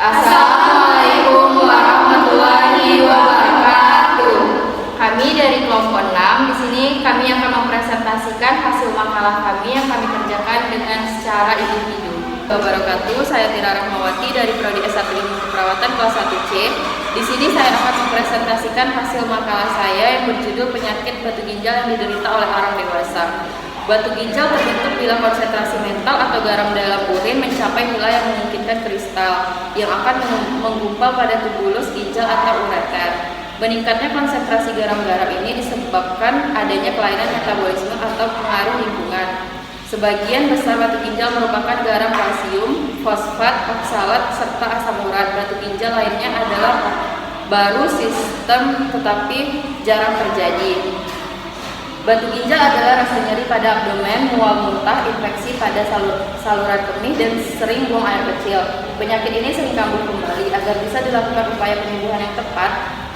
Assalamualaikum warahmatullahi wabarakatuh. Kami dari kelompok 6 di sini kami akan mempresentasikan hasil makalah kami yang kami kerjakan dengan secara individu. Wabarakatuh. Saya Tira Rahmawati dari Prodi S1 Ilmu Keperawatan kelas 1C. Di sini saya akan mempresentasikan hasil makalah saya yang berjudul penyakit batu ginjal yang diderita oleh orang dewasa. Batu ginjal terbentuk bila konsentrasi metal atau garam dalam urin mencapai nilai yang memungkinkan kristal yang akan menggumpal pada tubulus ginjal atau ureter. Meningkatnya konsentrasi garam-garam ini disebabkan adanya kelainan metabolisme atau pengaruh lingkungan. Sebagian besar batu ginjal merupakan garam kalsium, fosfat, oksalat, serta asam urat. Batu ginjal lainnya adalah baru sistem tetapi jarang terjadi. Batu ginjal adalah rasa nyeri pada abdomen, mual muntah, infeksi pada saluran kemih, dan sering buang air kecil. Penyakit ini sering kambuh kembali. Agar bisa dilakukan upaya penyembuhan yang tepat,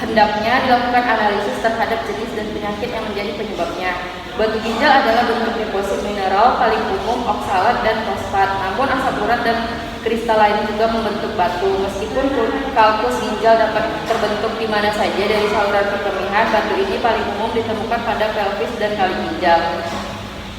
hendaknya dilakukan analisis terhadap jenis dan penyakit yang menjadi penyebabnya. Batu ginjal adalah bentuk deposit mineral paling umum, oksalat dan fosfat. Namun asam urat dan kristal lain juga membentuk batu. Meskipun kalkus ginjal dapat terbentuk di mana saja dari saluran perkemihan, batu ini paling umum ditemukan pada pelvis dan kali ginjal.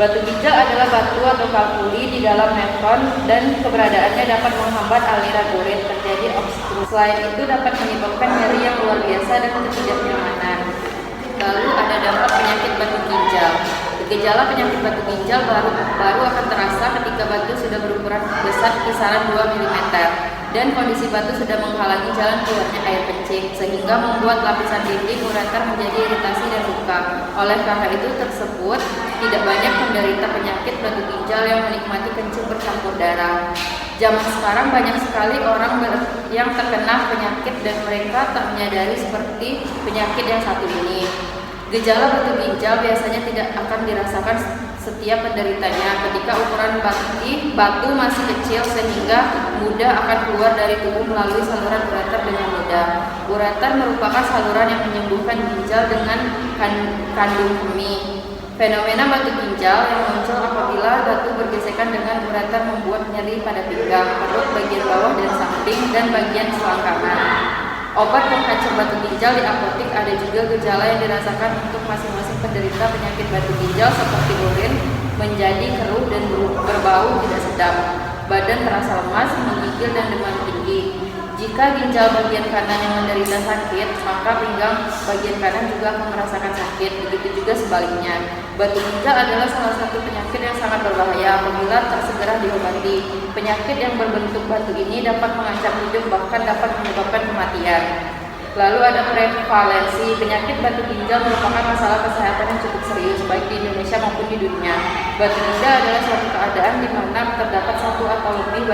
Batu ginjal adalah batu atau kalkuli di dalam nefron dan keberadaannya dapat menghambat aliran urin, terjadi obstruksi. Selain itu dapat menyebabkan nyeri yang luar biasa dan ketidaknyamanan. Lalu ada dampak penyakit batu ginjal. Gejala penyakit batu ginjal baru akan terasa ketika batu sudah berukuran besar kisaran 2 mm dan kondisi batu sudah menghalangi jalan keluarnya air kencing sehingga membuat lapisan dinding ureter menjadi iritasi dan luka. Oleh karena itu tersebut tidak banyak penderita penyakit batu ginjal yang menikmati kencing bercampur darah. Zaman sekarang banyak sekali orang yang terkena penyakit dan mereka tak menyadari seperti penyakit yang satu ini. Gejala batu ginjal biasanya tidak akan dirasakan setiap penderitanya ketika ukuran batu masih kecil sehingga mudah akan keluar dari tubuh melalui saluran ureter dengan mudah. Ureter merupakan saluran yang menyembuhkan ginjal dengan kandung kemih. Fenomena batu ginjal yang muncul apabila batu bergesekan dengan ureter membuat nyeri pada pinggang, perut bagian bawah dan samping, dan bagian selangkangan. Obat penghancur batu ginjal di apotek. Ada juga gejala yang dirasakan untuk masing-masing penderita penyakit batu ginjal seperti urin menjadi keruh dan berbau tidak sedap, badan terasa lemas, menggigil, dan demam tinggi. Jika ginjal bagian kanan yang menderita sakit, maka pinggang bagian kanan juga akan merasakan sakit. Begitu juga sebaliknya. Batu ginjal adalah salah satu penyakit yang sangat berbahaya apabila tak segera diobati. Penyakit yang berbentuk batu ini dapat mengancam hidup, bahkan dapat menyebabkan kematian. Lalu ada prevalensi. Penyakit batu ginjal merupakan masalah kesehatan yang cukup serius baik di Indonesia maupun di dunia. Batu ginjal adalah suatu keadaan di mana terdapat satu atau lebih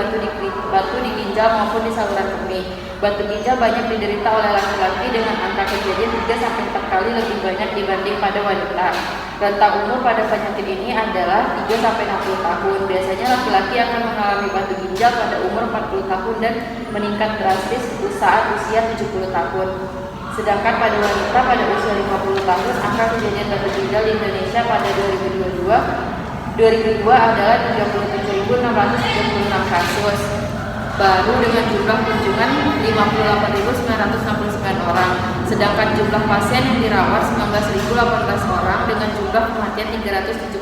batu di ginjal maupun di saluran kemih. Batu ginjal banyak diderita oleh laki-laki dengan angka kejadian 3-4 kali lebih banyak dibanding pada wanita. Rentang umur pada penyakit ini adalah 3-60 tahun. Biasanya laki-laki akan mengalami batu ginjal pada umur 40 tahun dan meningkat drastis saat usia 70 tahun. Sedangkan pada wanita pada usia 50 tahun, angka kejadian batu ginjal di Indonesia pada 2002 adalah 37.636 kasus. Baru dengan jumlah kunjungan 58.969 orang. Sedangkan jumlah pasien yang dirawat 19.018 orang dengan jumlah kematian 378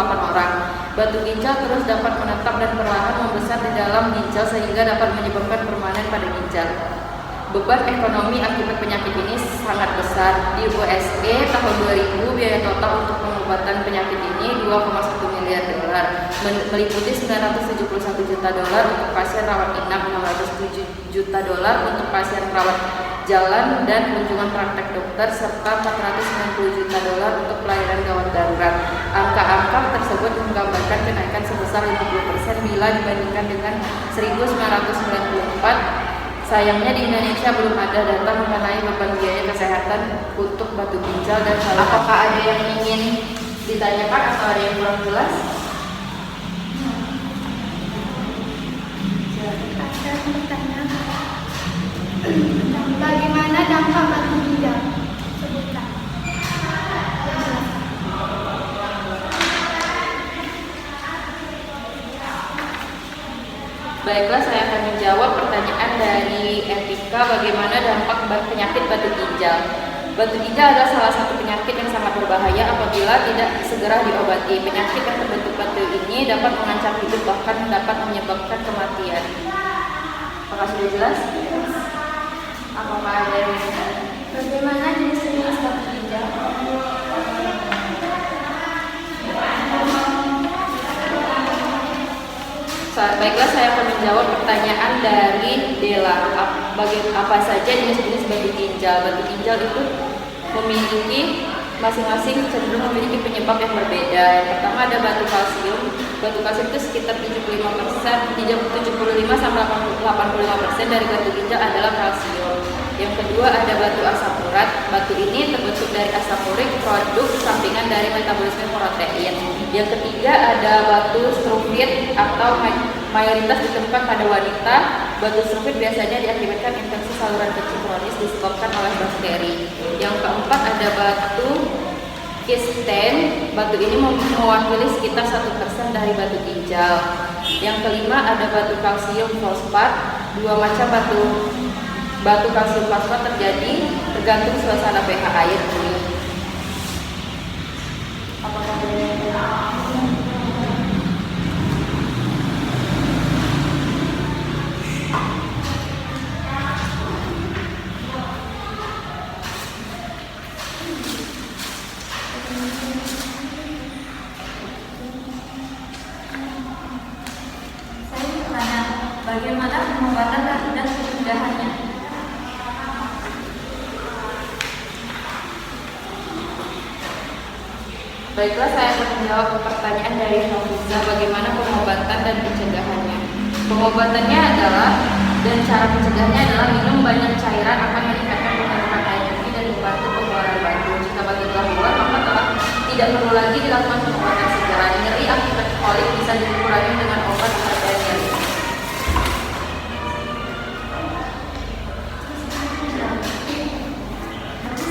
orang. Batu ginjal terus dapat menetap dan perlahan membesar di dalam ginjal sehingga dapat menyebabkan permanen pada ginjal. Beban ekonomi akibat penyakit ini sangat besar. Di USA tahun 2000 biaya total untuk pengobatan penyakit ini 2,1 miliar dolar, meliputi 971 juta dolar untuk pasien rawat inap, 607 juta dolar untuk pasien rawat jalan dan kunjungan praktek dokter, serta 490 juta dolar untuk pelayanan gawat darurat. Angka-angka tersebut menggambarkan kenaikan sebesar 50% bila dibandingkan dengan 1994. Sayangnya di Indonesia belum ada data mengenai beban biaya kesehatan untuk batu ginjal dan saluran. Apakah ada yang ingin ditanyakan atau ada yang kurang jelas? Ada pertanyaan. Bagaimana dampak batu ginjal? Sebutkan. Baiklah, saya akan menjawab pertanyaan dari Etika, bagaimana dampak penyakit batu ginjal. Batu ginjal adalah salah satu penyakit yang sangat berbahaya apabila tidak segera diobati. Penyakit yang terbentuk batu ini dapat mengancam hidup, bahkan dapat menyebabkan kematian. Apakah sudah jelas? Apakah ada yang Bagaimana jenis-jenis batu ginjal? Baiklah, saya akan menjawab pertanyaan dari Dela. Apa saja jenis-jenis batu ginjal? Batu ginjal itu memiliki masing-masing cenderung memiliki penyebab yang berbeda. Yang pertama ada batu kalsium. Batu kalsium itu sekitar 75%, 75 sampai 85% dari batu ginjal adalah kalsium. Yang kedua ada batu asam urat. Batu ini terbentuk dari asam urik, produk sampingan dari metabolisme protein. Yang ketiga ada batu struvit atau mayoritas ditemukan pada wanita. Batu struvit biasanya diakibatkan infeksi saluran kecil kronis disebabkan oleh bakteri. Yang keempat ada batu kisten. Batu ini mewakili sekitar 1% dari batu ginjal. Yang kelima ada batu kalsium fosfat. Dua macam batu kalsium fosfat terjadi tergantung suasana pH air bumi. Apakah bagaimana pengobatan dan pencegahannya? Baiklah, saya akan menjawab pertanyaan dari Hafiza, bagaimana pengobatan dan pencegahannya. Pengobatannya adalah dan cara pencegahannya adalah minum banyak cairan akan meningkatkan pembentukan air putih dan membantu pengeluaran batu. Jika batu telah keluar, maka tidak perlu lagi dilakukan pengobatan segera. Nyeri akibat kolik bisa dikurangi dengan obat pereda nyeri.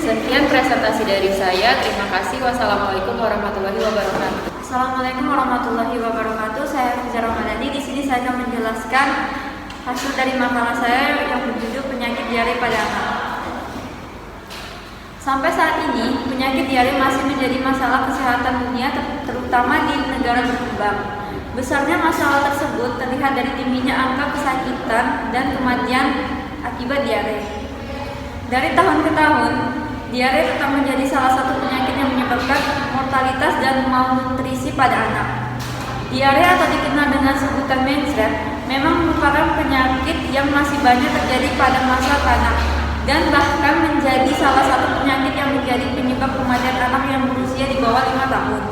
Sekian presentasi dari saya. Terima kasih. Wassalamualaikum warahmatullahi wabarakatuh. Assalamualaikum warahmatullahi wabarakatuh. Saya Hafiza Ramadhani. Di sini saya akan menjelaskan hasil dari makalah saya yang berjudul penyakit diare pada anak. Sampai saat ini, penyakit diare masih menjadi masalah kesehatan dunia, terutama di negara berkembang. Besarnya masalah tersebut terlihat dari tingginya angka kesakitan dan kematian akibat diare. Dari tahun ke tahun, diare tetap menjadi salah satu penyakit yang menyebabkan mortalitas dan malnutrisi pada anak. Diare atau dikenal dengan sebutan menstruasi memang merupakan penyakit yang masih banyak terjadi pada masa kanak dan bahkan menjadi salah satu penyakit yang menjadi penyebab kematian anak yang berusia di bawah 5 tahun.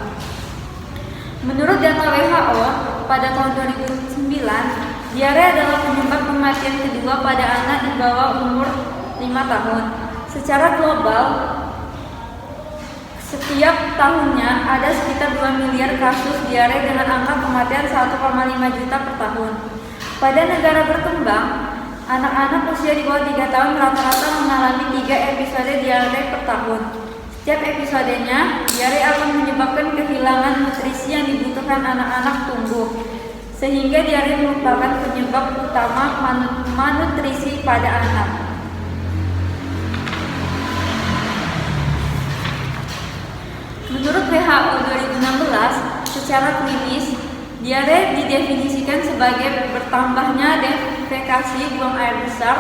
Menurut data WHO pada tahun 2009, diare adalah penyebab kematian kedua pada anak di bawah umur 5 tahun. Secara global, setiap tahunnya ada sekitar 2 miliar kasus diare dengan angka kematian 1,5 juta per tahun. Pada negara berkembang, anak-anak usia di bawah 3 tahun rata-rata mengalami 3 episode diare per tahun. Setiap episodenya, diare akan menyebabkan kehilangan nutrisi yang dibutuhkan anak-anak tumbuh, sehingga diare merupakan penyebab utama malnutrisi pada anak. Menurut WHO 2016, secara klinis, diare didefinisikan sebagai bertambahnya defekasi buang air besar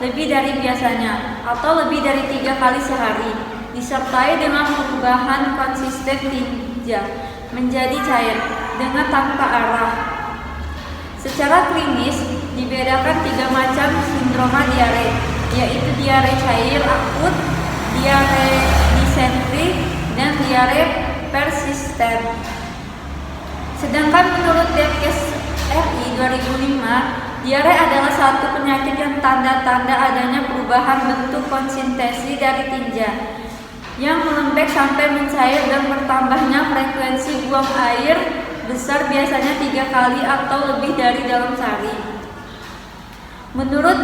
lebih dari biasanya atau lebih dari 3 kali sehari, disertai dengan perubahan konsisten tinja menjadi cair dengan tanpa arah. Secara klinis, dibedakan 3 macam sindroma diare, yaitu diare cair akut, diare disentri, dan diare persisten. Sedangkan menurut Depkes RI 2005, diare adalah satu penyakit yang tanda-tanda adanya perubahan bentuk konsistensi dari tinja yang melembek sampai mencair dan bertambahnya frekuensi buang air besar biasanya 3 kali atau lebih dari dalam sehari. Menurut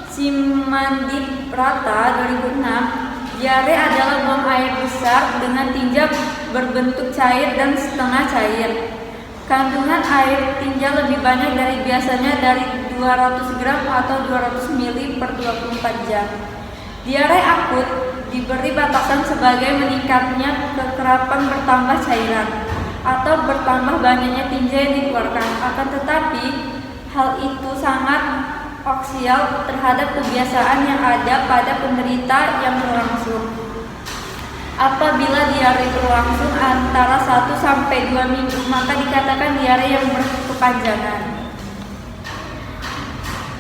Simandip Rata 2006, diare adalah buang air besar dengan tinja berbentuk cair dan setengah cair. Kandungan air tinja lebih banyak dari biasanya 200 gram atau 200 ml per 24 jam. Diare akut diberi batasan sebagai meningkatnya kekerapan bertambah cairan atau bertambah banyaknya tinja yang dikeluarkan. Akan tetapi, hal itu sangat aksial terhadap kebiasaan yang ada pada penderita yang berlangsung. Apabila diare berlangsung antara 1 sampai 2 minggu, maka dikatakan diare yang berkepanjangan.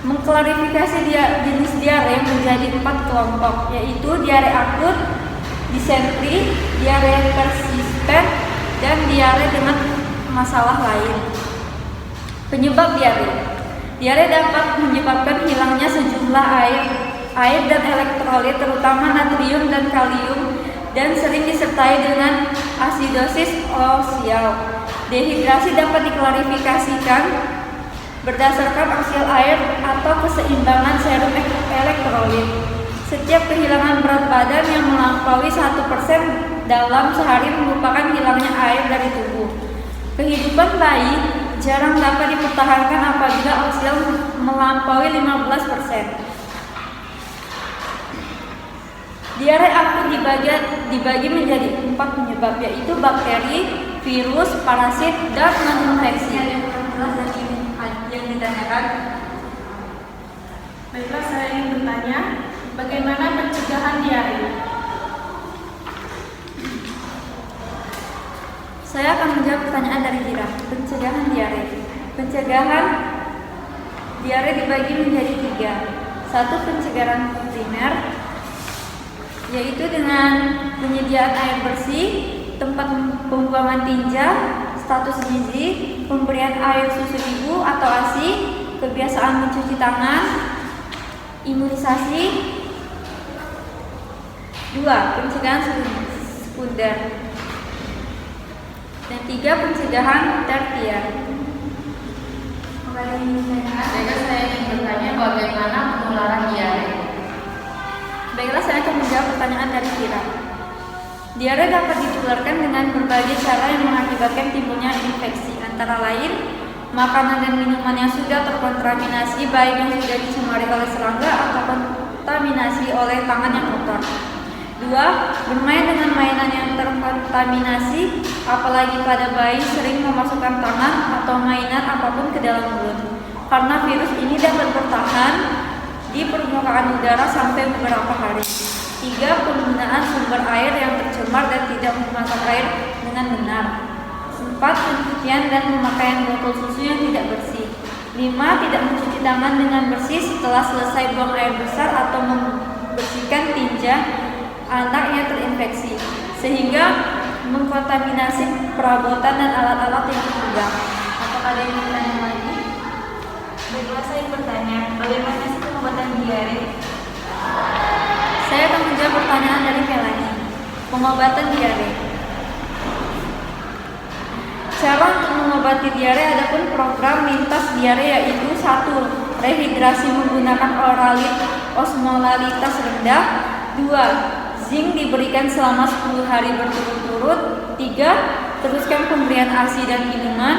Mengklarifikasi jenis diare menjadi 4 kelompok, yaitu diare akut, disentri, diare persisten, dan diare dengan masalah lain. Penyebab diare. Diare dapat menyebabkan hilangnya sejumlah air dan elektrolit, terutama natrium dan kalium, dan sering disertai dengan asidosis osial. Dehidrasi dapat diklarifikasikan berdasarkan aksial air atau keseimbangan serum elektrolit. Setiap kehilangan berat badan yang melampaui 1% dalam sehari merupakan hilangnya air dari tubuh. Kehidupan bayi jarang dapat dipertahankan apabila aksial melampaui 15%. Diare akut dibagi menjadi 4 penyebab, yaitu bakteri, virus, parasit, dan non-infeksi. Yang ditanyakan. Baiklah, saya ingin bertanya, bagaimana pencegahan diare? Saya akan menjawab pertanyaan dari Kira. Pencegahan diare. Pencegahan diare dibagi menjadi 3. 1. Pencegahan primer, yaitu dengan penyediaan air bersih, tempat pembuangan tinja, status gizi, pemberian air susu ibu atau ASI, kebiasaan mencuci tangan, imunisasi. 2. Pencegahan sekunder. Dan 3. Pencegahan tersier. Baiklah, saya ingin bertanya bagaimana penularan diare. Baiklah, saya akan menjawab pertanyaan dari Kira. Diare dapat ditularkan dengan berbagai cara yang mengakibatkan timbulnya infeksi, antara lain makanan dan minuman yang sudah terkontaminasi, baik yang sudah dicemari oleh serangga atau kontaminasi oleh tangan yang kotor. 2. Bermain dengan mainan yang terkontaminasi, apalagi pada bayi sering memasukkan tangan atau mainan apapun ke dalam mulut, karena virus ini dapat bertahan di permukaan udara sampai beberapa hari. 3. Penggunaan sumber air yang tercemar dan tidak memasak air dengan benar. 4. Pencucian dan pemakaian botol susu yang tidak bersih. 5. Tidak mencuci tangan dengan bersih setelah selesai buang air besar atau membersihkan tinja anak yang terinfeksi, sehingga mengkontaminasi perabotan dan alat-alat yang dipegang. Apakah ada yang bertanya lagi? Baiklah, saya bertanya, bagaimana sih pengobatan diare? Saya akan menjawab pertanyaan dari Melani. Pengobatan diare. Cara untuk mengobati diare adapun program lintas diare, yaitu 1. Rehidrasi menggunakan oralit osmolalitas rendah. 2. Zinc diberikan selama 10 hari berturut-turut. 3. Teruskan pemberian ASI dan minuman.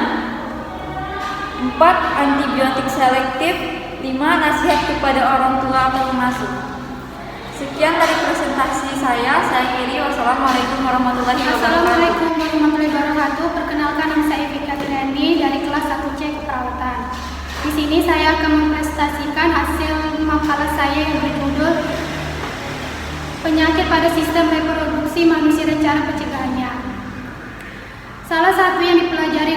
4. Antibiotik selektif. 5. Nasihat kepada orang tua atau pengasuh. Sekian dari presentasi saya akhiri. Wassalamualaikum warahmatullahi wabarakatuh. Assalamualaikum warahmatullahi wabarakatuh. Perkenalkan, nama saya Fika Tirani dari kelas 1C Keperawatan. Di sini saya akan mempresentasikan hasil makalah saya yang berjudul Penyakit pada Sistem Reproduksi Manusia dan Cara Pencegahannya. Salah satu yang dipelajari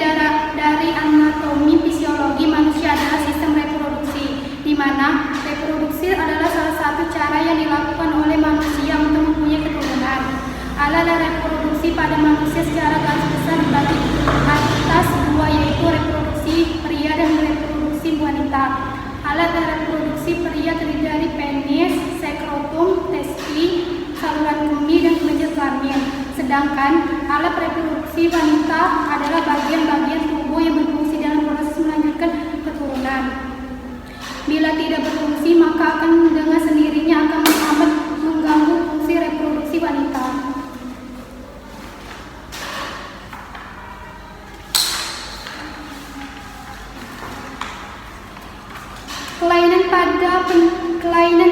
dari anatomi fisiologi manusia adalah sistem reproduksi, di mana reproduksi adalah salah satu cara yang dilakukan oleh manusia untuk mempunyai keturunan. Alat reproduksi pada manusia secara garis besar dibagi atas 2, yaitu reproduksi pria dan reproduksi wanita. Alat reproduksi pria terdiri dari penis, sekrotum, testi, saluran kemih, dan kelenjar kelamin. Sedangkan alat reproduksi wanita adalah bagian-bagian tubuh yang berfungsi dalam proses melanjutkan keturunan. Bila tidak berfungsi, maka akan dengan sendirinya akan amat mengganggu fungsi reproduksi wanita. Kelainan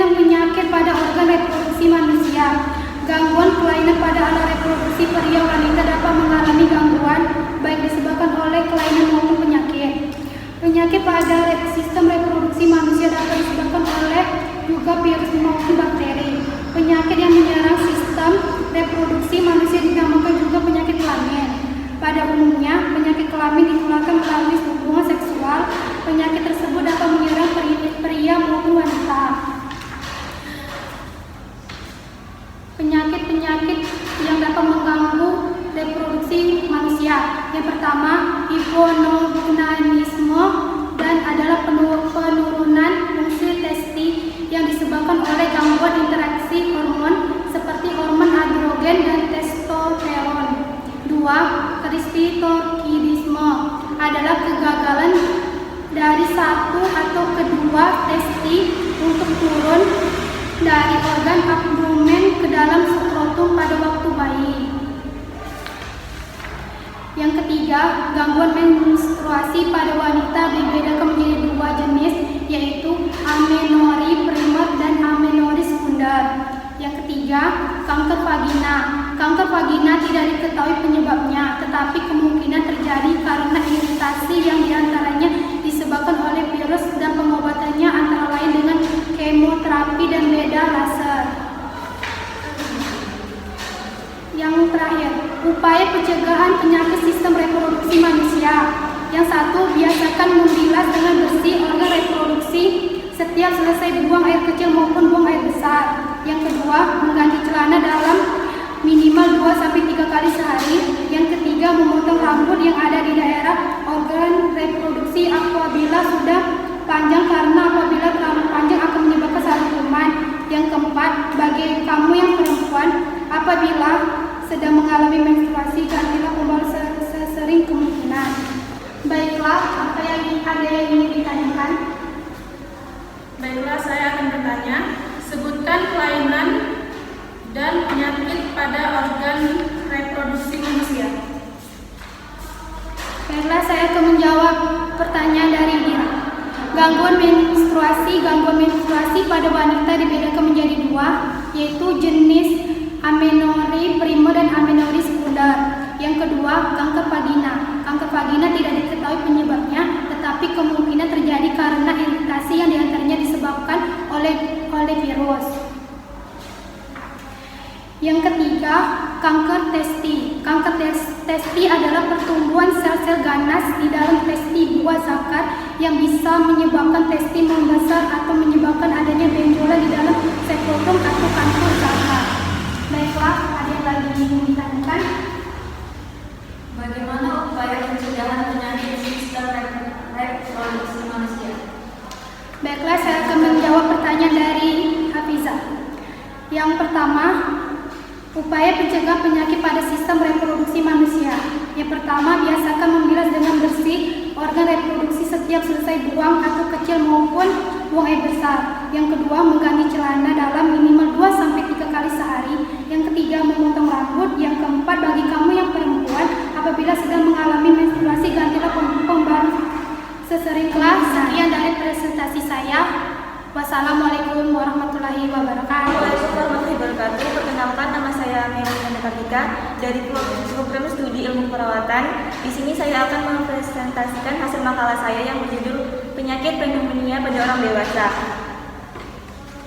dan penyakit pada organ reproduksi manusia. Gangguan kelainan pada alat reproduksi pria wanita dapat mengalami gangguan baik disebabkan oleh kelainan maupun penyakit. Penyakit pada sistem reproduksi manusia dapat disebabkan oleh juga virus maupun bakteri. Penyakit yang menyerang sistem reproduksi manusia dinamakan juga penyakit kelamin. Pada umumnya, penyakit kelamin ditularkan melalui hubungan seksual. Penyakit tersebut dapat menyerang pria maupun wanita. Penyakit-penyakit yang dapat mengganggu reproduksi manusia. Yang pertama, hipogonadisme dan adalah penurunan fungsi testi yang disebabkan oleh gangguan interaksi hormon seperti hormon androgen dan testosteron. 2. Klitorkidisme adalah kegagalan dari satu atau kedua testi untuk turun dari organ abdomen ke dalam skrotum pada waktu bayi. Yang ketiga, gangguan menstruasi pada wanita dibedakan menjadi dua jenis, yaitu amenorrhea primer dan amenorrhea sekunder. Yang ketiga, kanker vagina. Kanker vagina tidak diketahui penyebabnya, tetapi kemungkinan terjadi karena iritasi yang diantaranya disebabkan oleh virus dan pengobatannya antara lain dengan kemoterapi dan beda laser. Yang terakhir, upaya pencegahan penyakit sistem reproduksi manusia. Yang satu, biasakan membilas dengan bersih organ reproduksi setiap selesai buang air kecil maupun buang air besar. Yang kedua, mengganti celana dalam minimal 2-3 kali sehari. Yang ketiga, memotong rambut yang ada di daerah organ reproduksi apabila sudah panjang, karena apabila terlalu panjang akan menyebabkan saraf kuman. Yang keempat, bagi kamu yang perempuan, apabila sedang mengalami menstruasi, gantilah pembalut sesering kemungkinan. Baiklah, apa yang ada yang ingin ditanyakan? Baiklah, saya akan bertanya. Sebutkan kelainan dan penyakit pada organ reproduksi manusia. Baiklah, saya akan menjawab pertanyaan dari Dira. Gangguan menstruasi pada wanita dibedakan menjadi dua, yaitu jenis amenorrhea primer dan amenorrhea sekunder. Yang kedua, kanker vagina. Kanker vagina tidak diketahui penyebabnya, tetapi kemungkinan terjadi karena iritasi yang diantaranya disebabkan oleh virus. Yang ketiga, kanker testi. Kanker testi adalah pertumbuhan sel-sel ganas di dalam testi buah zakar yang bisa menyebabkan testi membesar atau menyebabkan adanya benjolan di dalam skrotum atau kanker zakar. Baiklah, ada yang lagi ingin ditanyakan? Bagaimana upaya pencegahan penyakit sistem reproduksi manusia? Baiklah, saya akan menjawab pertanyaan dari Hafizah. Yang pertama, upaya pencegah penyakit pada sistem reproduksi manusia. Yang pertama, biasakan membilas dengan bersih organ reproduksi setiap selesai buang atau kecil maupun buang air besar. Yang kedua, mengganti celana dalam minimal 2-3 kali sehari. Yang ketiga, memotong rambut. Yang keempat, bagi kamu yang perempuan, apabila sedang mengalami menstruasi, gantilah pembalut seseringlah. Sekian dari presentasi saya. Wassalamualaikum warahmatullahi wabarakatuh. Waalaikumsalam warahmatullahi wabarakatuh. Perkenalkan, nama saya Melina Kartika dari program studi ilmu perawatan. Di sini saya akan mempresentasikan hasil makalah saya yang berjudul Penyakit Pneumonia pada Orang Dewasa.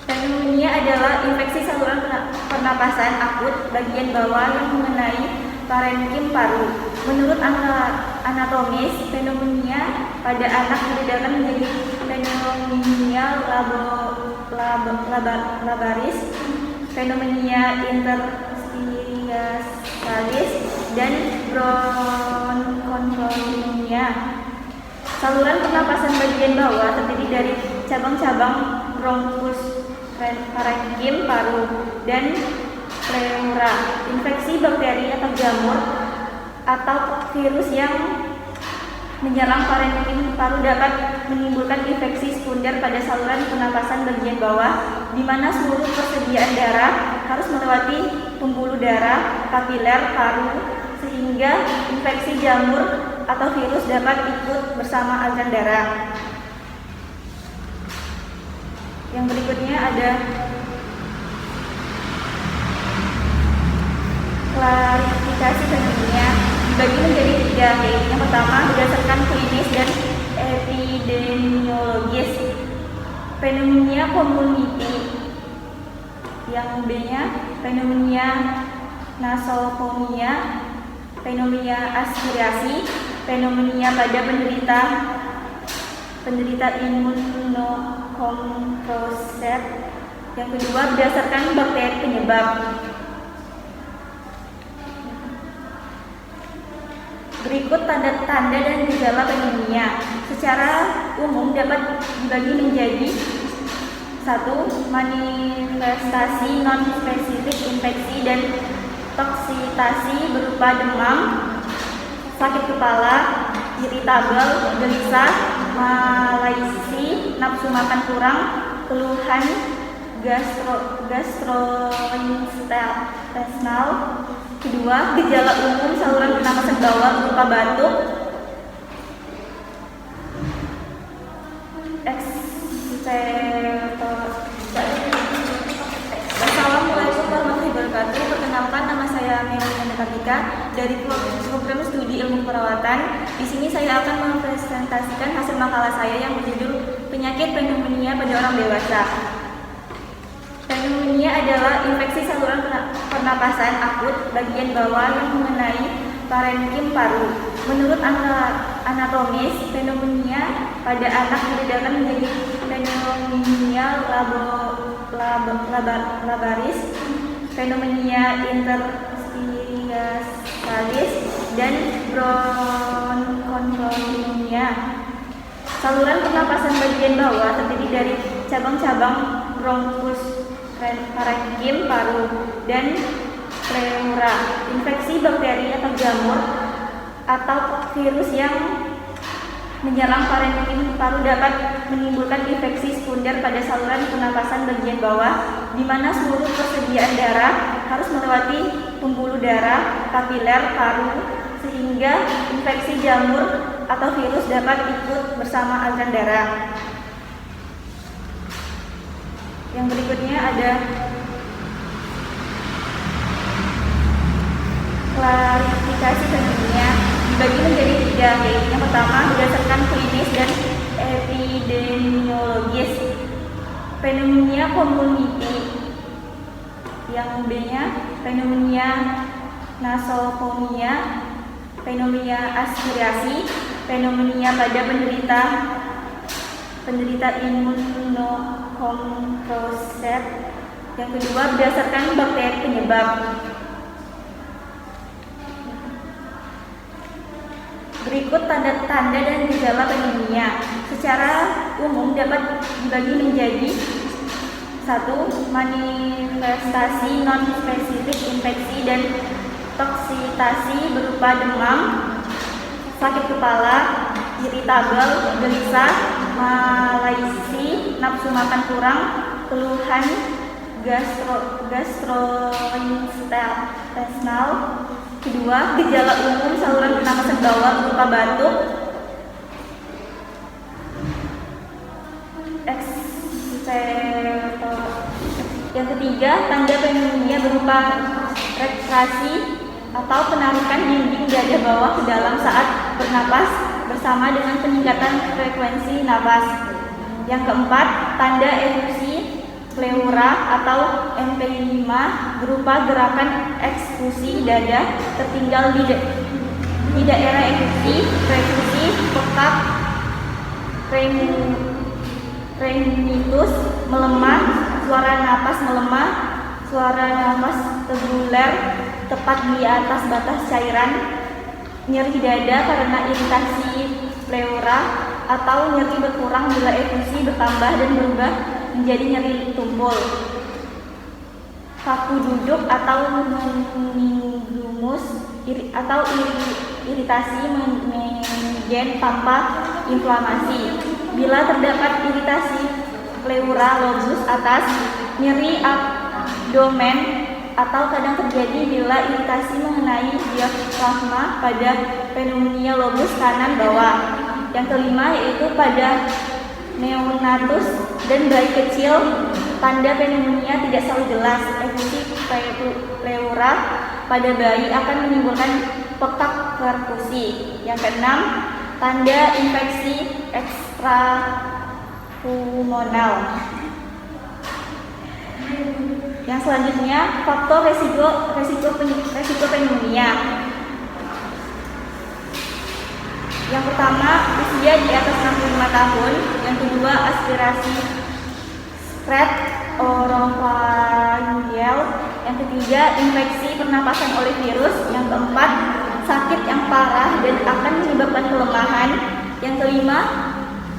Pneumonia adalah infeksi saluran pernapasan akut bagian bawah yang mengenai parenkim paru. Menurut anatomis, pneumonia pada anak dibedakan menjadi pneumonia labaris, pneumonia interstitialis, dan bronchopneumonia. Saluran pernapasan bagian bawah terdiri dari cabang-cabang bronkus, parenkim paru, dan pleura. Infeksi bakteri atau jamur atau virus yang menyerang parenkim paru dapat menimbulkan infeksi sekunder pada saluran pernapasan bagian bawah, di mana seluruh persediaan darah harus melewati pembuluh darah kapiler paru, sehingga infeksi jamur atau virus dapat ikut bersama aliran darah. Yang berikutnya ada klarifikasi pneumonia dibagi menjadi 3, yaitu yang pertama berdasarkan klinis dan epidemiologis, pneumonia community, yang B-nya pneumonia nasophonia, pneumonia aspirasi, pneumonia pada penderita imunokomproset. Yang kedua berdasarkan bakteri penyebab. Berikut tanda-tanda dan gejala pneumonia. Secara umum dapat dibagi menjadi 1. Manifestasi non-spesifik infeksi dan toksitasi berupa demam, sakit kepala, iritabel, gelisah, malaise, nafsu makan kurang, keluhan gastrointestinal. Kedua, gejala umum saluran pernapasan bawah berupa batuk, Assalamualaikum warahmatullahi wabarakatuh. Perkenalkan, nama saya Melina Kartika dari program studi ilmu perawatan. Di sini saya akan mempresentasikan hasil makalah saya yang berjudul penyakit pneumonia pada orang dewasa. Pneumonia adalah infeksi saluran pernapasan akut bagian bawah yang mengenai parenkim paru. Menurut anatomis, pneumonia pada anak dibedakan menjadi pneumonia labaris, pneumonia interstitialis, dan bronchopneumonia. Saluran pernapasan bagian bawah terdiri dari cabang-cabang bronkus, parenkim paru, dan pleura. Infeksi bakteri atau jamur atau virus yang menyerang parenkim paru dapat menimbulkan infeksi sekunder pada saluran pernapasan bagian bawah, di mana seluruh persediaan darah harus melewati pembuluh darah kapiler paru, sehingga infeksi jamur atau virus dapat ikut bersama aliran darah. Yang berikutnya ada klarifikasi pneumonia dibagi menjadi 3, yaitu yang pertama berdasarkan klinis dan epidemiologis, pneumonia community, yang B-nya pneumonia nasophonia, pneumonia aspirasi, pneumonia pada penderita imunokomproset. Yang kedua berdasarkan bakteri penyebab. Berikut tanda-tanda dan gejala pneumonia. Secara umum dapat dibagi menjadi 1. Manifestasi non-spesifik infeksi dan toksitasi berupa demam, sakit kepala, iritabel, gelisah, malaise, nafsu makan kurang, keluhan gastrointestinal. Kedua, gejala umum saluran pernapasan bawah berupa batuk, yang ketiga, tanda pneumonia berupa retraksi atau penarikan dinding dada bawah ke dalam saat bernapas bersama dengan peningkatan frekuensi napas. Yang keempat, tanda efusi pleura atau MP5 berupa gerakan ekfusi dada tertinggal di daerah efusi, pekak, rhinitis melemah, suara napas melemah, suara napas reguler tepat di atas batas cairan, nyeri dada karena iritasi pleura, atau nyeri berkurang bila efusi bertambah dan berubah menjadi nyeri tumpul, kaku duduk atau meningitis, atau iritasi menigen tanpa inflamasi. Bila terdapat iritasi pleura lobus atas, nyeri abdomen, atau kadang terjadi bila iritasi mengenai diafragma pada pneumonia lobus kanan bawah. Yang kelima yaitu pada neonatus, dan bayi kecil. Tanda pneumonia tidak selalu jelas. Efusi pleura pada bayi akan menimbulkan pekak perkusi. Yang keenam, tanda infeksi ekstrapulmonal. Yang selanjutnya, faktor resiko pneumonia. Yang pertama, usia di atas 65 tahun. Yang kedua, aspirasi spread oropharyngeal. Yang ketiga, infeksi pernapasan oleh virus. Yang keempat, sakit yang parah dan akan menyebabkan kelemahan. Yang kelima,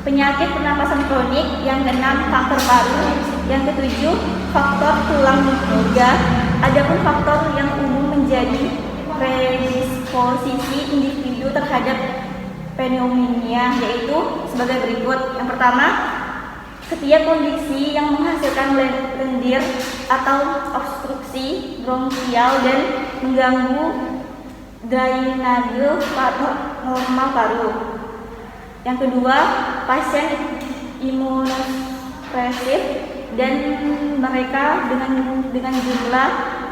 penyakit pernapasan kronik. Yang keenam, kanker paru. Yang ketujuh, faktor tulang iga. Adapun faktor yang umum menjadi predisposisi individu terhadap pneumonia yaitu sebagai berikut. Yang pertama, setiap kondisi yang menghasilkan lendir atau obstruksi bronkial dan mengganggu drainase normal paru. Yang kedua, pasien imunosupresif dan mereka dengan jumlah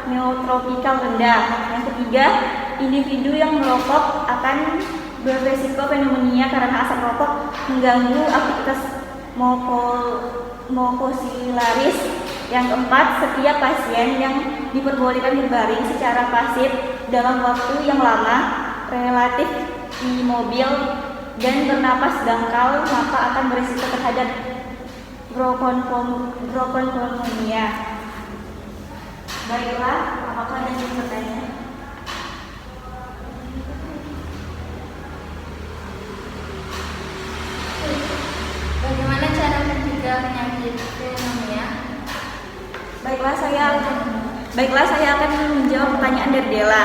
neotropikal rendah. Yang ketiga, individu yang merokok akan beresiko pneumonia karena asap rokok mengganggu aktivitas mucosilaris. Yang keempat, setiap pasien yang diperbolehkan berbaring secara pasif dalam waktu yang lama, relatif imobil dan bernapas dangkal maka akan beresiko terhadap bronkopneumonia. Baiklah, apakah ada yang bertanya? Bagaimana cara mencegah penyakit pneumonia? Baiklah, saya akan menjawab pertanyaan dari Dela.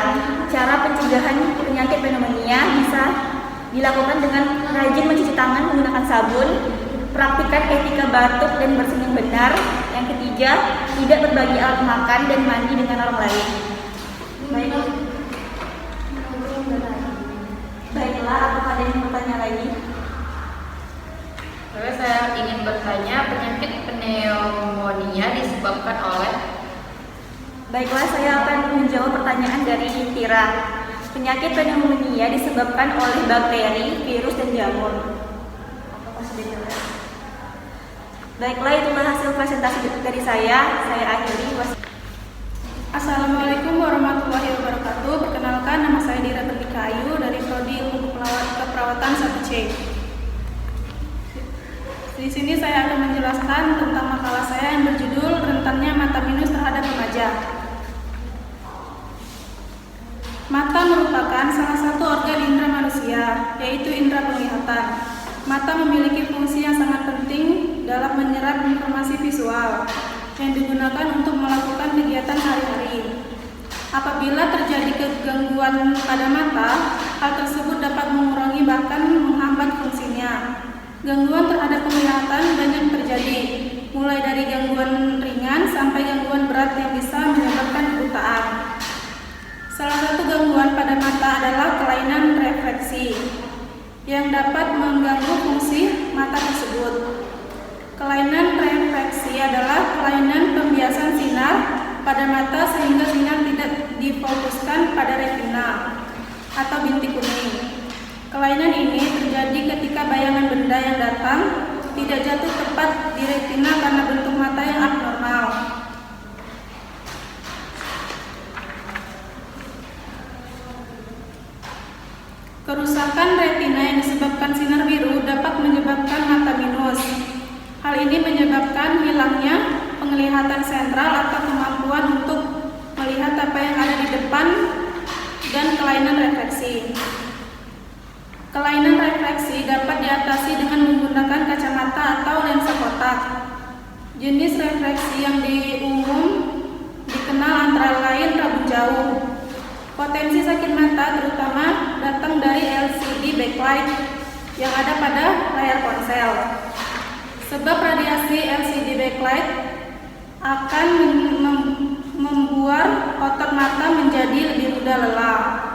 Cara pencegahan penyakit pneumonia bisa dilakukan dengan rajin mencuci tangan menggunakan sabun, praktikkan etika batuk dan bersin yang benar. Yang ketiga, tidak berbagi alat makan dan mandi dengan orang lain. Baiklah, apakah ada yang bertanya lagi? Saya ingin bertanya, penyakit pneumonia disebabkan oleh? Baiklah, saya akan menjawab pertanyaan dari Tira. Penyakit pneumonia disebabkan oleh bakteri, virus, dan jamur. Apakah sudah jelas? Baiklah, itulah hasil presentasi dari saya. Saya akhiri. Assalamualaikum warahmatullahi wabarakatuh. Perkenalkan, nama saya Dira Berdikayu dari Prodi Ilmu Keperawatan 1C. Di sini saya akan menjelaskan tentang makalah saya yang berjudul Rentannya Mata Minus Terhadap Remaja. Mata merupakan salah satu organ indera manusia, yaitu indera penglihatan. Mata memiliki fungsi yang sangat penting dalam menyerap informasi visual yang digunakan untuk melakukan kegiatan sehari-hari. Apabila terjadi kegangguan pada mata, hal tersebut dapat mengurangi bahkan menghambat fungsinya. Gangguan terhadap penglihatan banyak terjadi, mulai dari gangguan ringan sampai gangguan berat yang bisa menyebabkan kebutaan. Salah satu gangguan pada mata adalah kelainan refleksi yang dapat mengganggu fungsi mata tersebut. Kelainan refleksi adalah kelainan pembiasan sinar pada mata sehingga sinar tidak difokuskan pada retina atau bintik kuning. Kelainan ini terjadi ketika bayangan benda yang datang tidak jatuh tepat di retina karena bentuk mata yang abnormal. Kerusakan retina yang disebabkan sinar biru dapat menyebabkan mata minus. Hal ini menyebabkan hilangnya penglihatan sentral atau kemampuan untuk melihat apa yang ada di depan dan kelainan refleksi. Kelainan refleksi dapat diatasi dengan menggunakan kacamata atau lensa kotak. Jenis refleksi yang umum dikenal antara lain rabun jauh. Potensi sakit mata terutama datang dari LCD backlight yang ada pada layar ponsel. Sebab radiasi LCD backlight akan membuat otot mata menjadi lebih mudah lelah.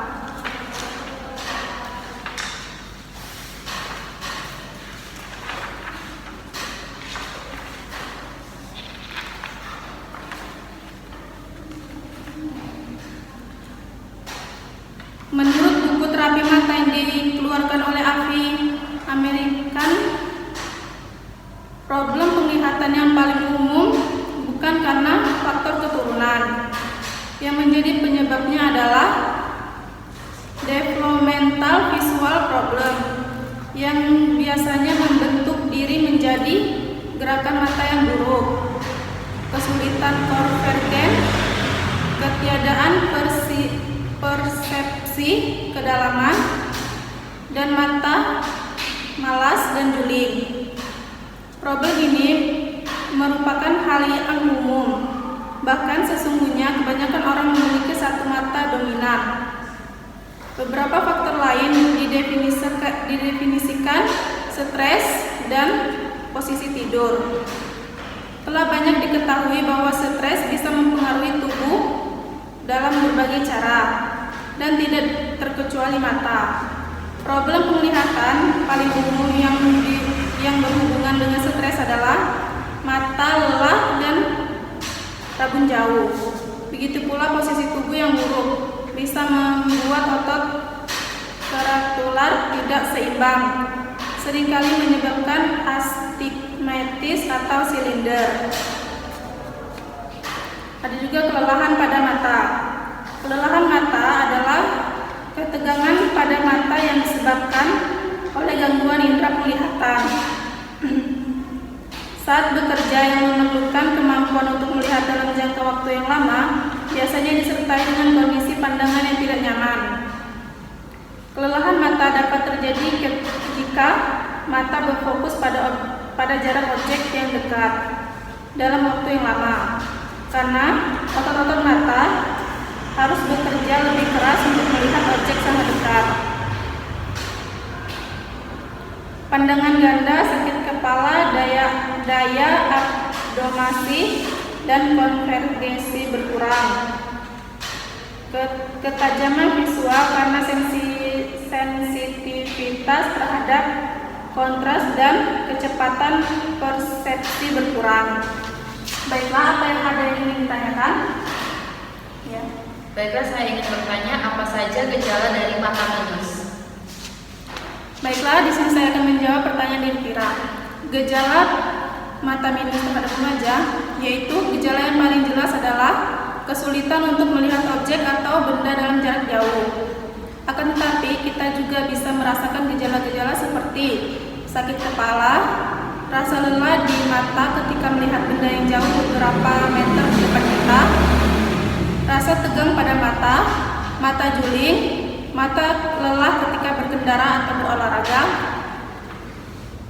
dikeluarkan oleh Avi American, problem penglihatan yang paling umum bukan karena faktor keturunan. Yang menjadi penyebabnya adalah developmental visual problem yang biasanya membentuk diri menjadi gerakan mata yang buruk, kesulitan konvergen, ketiadaan persepsi kedalaman, dan mata malas dan juling. Problem ini merupakan hal yang umum. Bahkan sesungguhnya kebanyakan orang memiliki satu mata dominan. Beberapa faktor lain didefinisikan stres dan posisi tidur. Telah banyak diketahui bahwa stres bisa mempengaruhi tubuh dalam berbagai cara dan tidak terkecuali mata. Problem penglihatan paling umum yang berhubungan dengan stres adalah mata lelah dan rabun jauh. Begitu pula posisi tubuh yang buruk bisa membuat otot keratular tidak seimbang, seringkali menyebabkan astigmatis atau silinder. Ada juga kelelahan pada mata. Kelelahan mata adalah ketegangan pada mata yang disebabkan oleh gangguan indera penglihatan. Saat bekerja yang memerlukan kemampuan untuk melihat dalam jangka waktu yang lama, biasanya disertai dengan kondisi pandangan yang tidak nyaman. Kelelahan mata dapat terjadi jika mata berfokus pada jarak objek yang dekat dalam waktu yang lama, karena otot-otot mata harus bekerja lebih keras untuk melihat objek sangat dekat. Pandangan ganda, sakit kepala, daya abdomasi, dan konvergensi berkurang. Ketajaman visual karena sensitivitas terhadap kontras dan kecepatan persepsi berkurang. Baiklah, apa yang ada yang ingin ditanyakan? Ya. Baiklah, saya ingin bertanya apa saja gejala dari mata minus. Baiklah, di sini saya akan menjawab pertanyaan Dirvira. Gejala mata minus terhadap remaja, yaitu gejala yang paling jelas adalah kesulitan untuk melihat objek atau benda dalam jarak jauh. Akan tetapi, kita juga bisa merasakan gejala-gejala seperti sakit kepala, rasa lelah di mata ketika melihat benda yang jauh beberapa meter di depan kita, rasa tegang pada mata, mata juling, mata lelah ketika berkendara atau berolahraga,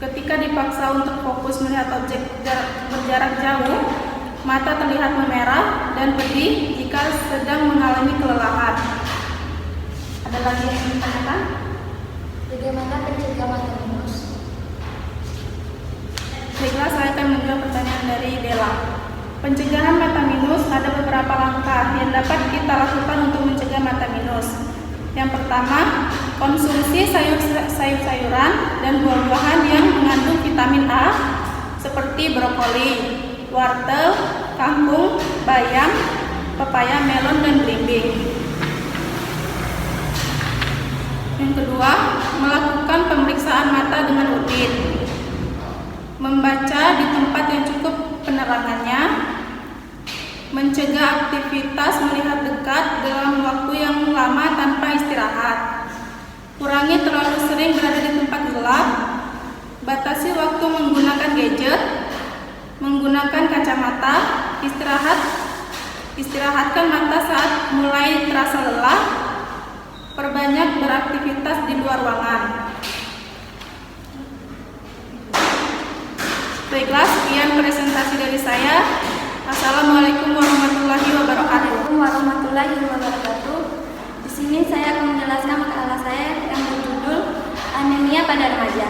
ketika dipaksa untuk fokus melihat objek berjarak jauh, mata terlihat memerah dan pedih jika sedang mengalami kelelahan. Ada lagi yang ingin ditanyakan? Bagaimana pencegah mata minus? Baiklah, saya akan menjawab pertanyaan dari Dela. Pencegahan mata minus ada beberapa langkah yang dapat kita lakukan untuk mencegah mata minus. Yang pertama, konsumsi sayur-sayuran dan buah-buahan yang mengandung vitamin A seperti brokoli, wortel, kangkung, bayam, pepaya, melon, dan belimbing. Yang kedua, melakukan pemeriksaan mata dengan rutin. Membaca di tempat yang cukup penerangannya, mencegah aktivitas melihat dekat dalam waktu yang lama tanpa istirahat, kurangi terlalu sering berada di tempat gelap, batasi waktu menggunakan gadget, menggunakan kacamata, istirahatkan mata saat mulai terasa lelah, perbanyak beraktivitas di luar ruangan. Baiklah, sekian presentasi dari saya. Assalamualaikum warahmatullahi wabarakatuh. Assalamualaikum warahmatullahi wabarakatuh. Di sini saya akan menjelaskan makalah saya yang berjudul anemia pada remaja.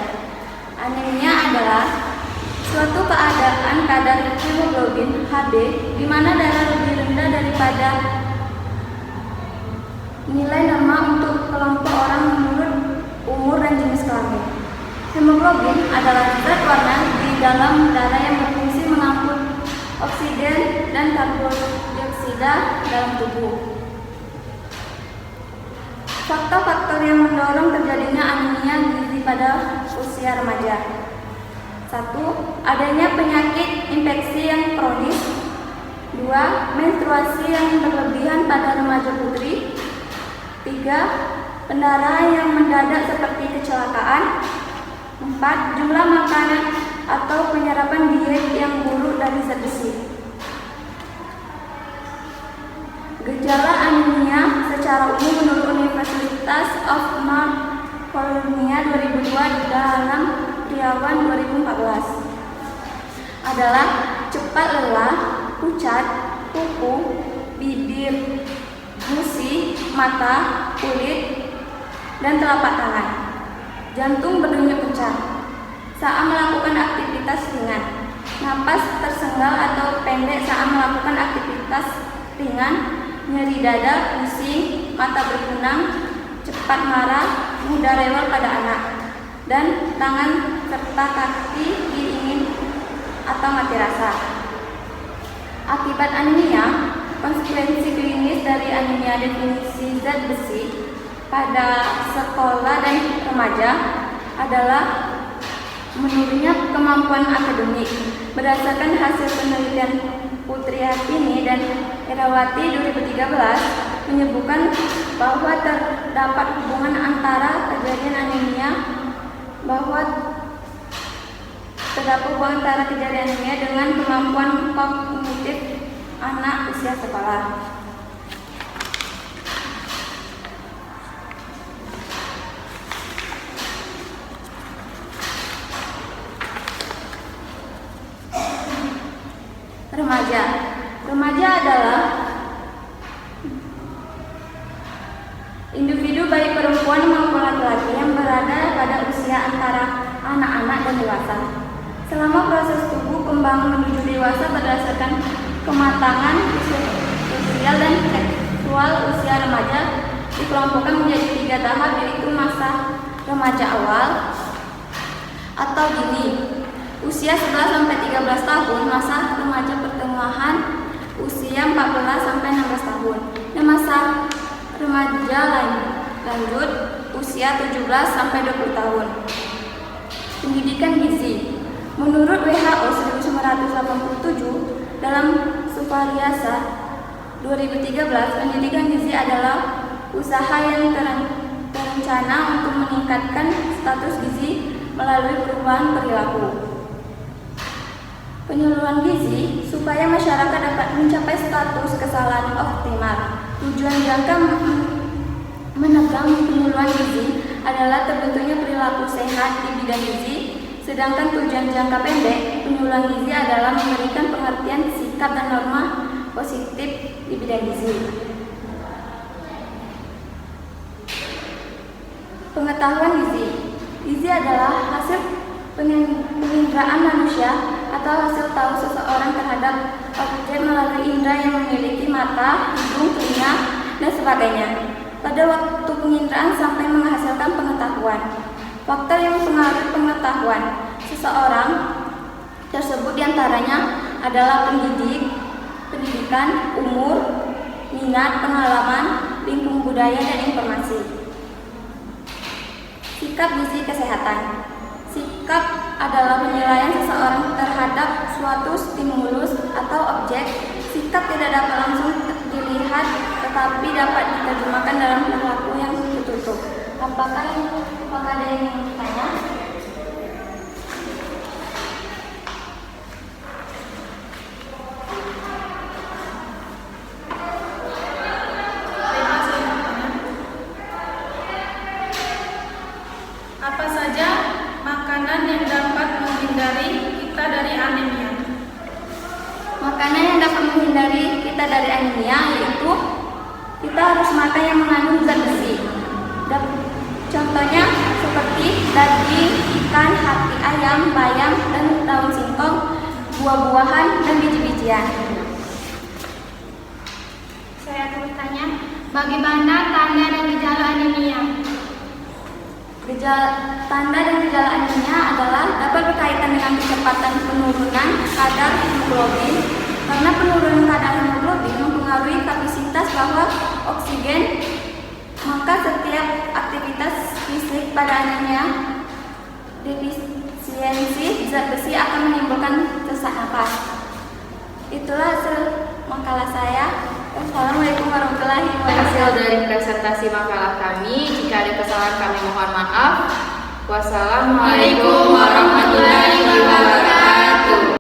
Anemia adalah suatu keadaan kadar hemoglobin Hb di mana darah lebih rendah daripada nilai normal untuk kelompok orang menurut umur dan jenis kelamin. Hemoglobin adalah zat warna di dalam darah yang berfungsi mengangkut oksigen dan karbon dioksida dalam tubuh. Faktor-faktor yang mendorong terjadinya anemia gizi pada usia remaja. 1. Adanya penyakit infeksi yang kronis. 2. Menstruasi yang berlebihan pada remaja putri. 3. Pendarahan yang mendadak seperti kecelakaan. 4. Jumlah makanan atau penyerapan diet yang buruk dari zat besi. Gejala anemia secara umum menurut University of North Carolina 2002 dalam Triawan 2014 adalah cepat lelah, pucat, kuku, bibir, gusi, mata, kulit, dan telapak tangan. Jantung berdenyut kencang saat melakukan aktivitas ringan. Napas tersengal atau pendek saat melakukan aktivitas ringan. Nyeri dada, pusing, mata berkunang, cepat marah, mudah rewel pada anak, dan tangan serta kaki diingin atau mati rasa. Akibat anemia, konsekuensi klinis dari anemia definisi zat besi pada sekolah dan remaja adalah menurunnya kemampuan akademik. Berdasarkan hasil penelitian Putri Hartini dan Herawati 2013 menyebutkan bahwa terdapat hubungan antara kejadian anemia dengan kemampuan kognitif anak usia sekolah. Remaja adalah individu baik perempuan maupun laki-laki yang berada pada usia antara anak-anak dan dewasa. Selama proses tubuh kembang menuju dewasa berdasarkan kematangan sosial dan seksual, usia remaja dikelompokkan menjadi 3 tahap, yaitu masa remaja awal atau dini, usia 11-13 tahun, masa remaja pertengahan, usia 14-16 tahun, dan masa remaja lanjut, usia 17-20 tahun. Pendidikan gizi. Menurut WHO 1987 dalam Suvaryasa 2013, pendidikan gizi adalah usaha yang terencana untuk meningkatkan status gizi melalui perubahan perilaku. Penyaluran gizi supaya masyarakat dapat mencapai status kesalahan optimal. Tujuan jangka menegang penyaluran gizi adalah terbentuknya perilaku sehat di bidang gizi, sedangkan tujuan jangka pendek penyaluran gizi adalah memberikan pengertian sikap dan norma positif di bidang gizi. Pengetahuan gizi. Gizi adalah hasil penginderaan manusia atau hasil tahu seseorang terhadap objek melalui indera yang memiliki mata, hidung, telinga, dan sebagainya. Pada waktu penginderaan sampai menghasilkan pengetahuan. Faktor yang mempengaruhi pengetahuan seseorang tersebut diantaranya adalah pendidikan, umur, minat, pengalaman, lingkungan budaya, dan informasi. Sikap gizi kesehatan. Sikap adalah penilaian seseorang terhadap suatu stimulus atau objek. Sikap tidak dapat langsung dilihat, tetapi dapat diterjemahkan dalam perilaku yang tertutup. Apakah ada yang ingin bertanya? Apa saja makanan yang dapat menghindari kita dari anemia? Makanan yang dapat menghindari kita dari anemia yaitu kita harus makan yang mengandung zat besi. Contohnya seperti daging, ikan, hati ayam, bayam, dan daun singkong, buah-buahan, dan biji-bijian. Saya akan bertanya, bagaimana tanda dan gejala anemia? Tanda dan gejala anemia adalah dapat berkaitan dengan kecepatan penurunan kadar hemoglobin. Karena penurunan kadar hemoglobin mempengaruhi kapasitas bahwa oksigen, maka setiap pada anehnya, defisiensi zat besi akan menimbulkan sesak napas. Itulah hasil makalah saya. Wassalamualaikum warahmatullahi wabarakatuh. Hasil dari presentasi makalah kami. Jika ada kesalahan kami mohon maaf. Wassalamualaikum warahmatullahi wabarakatuh.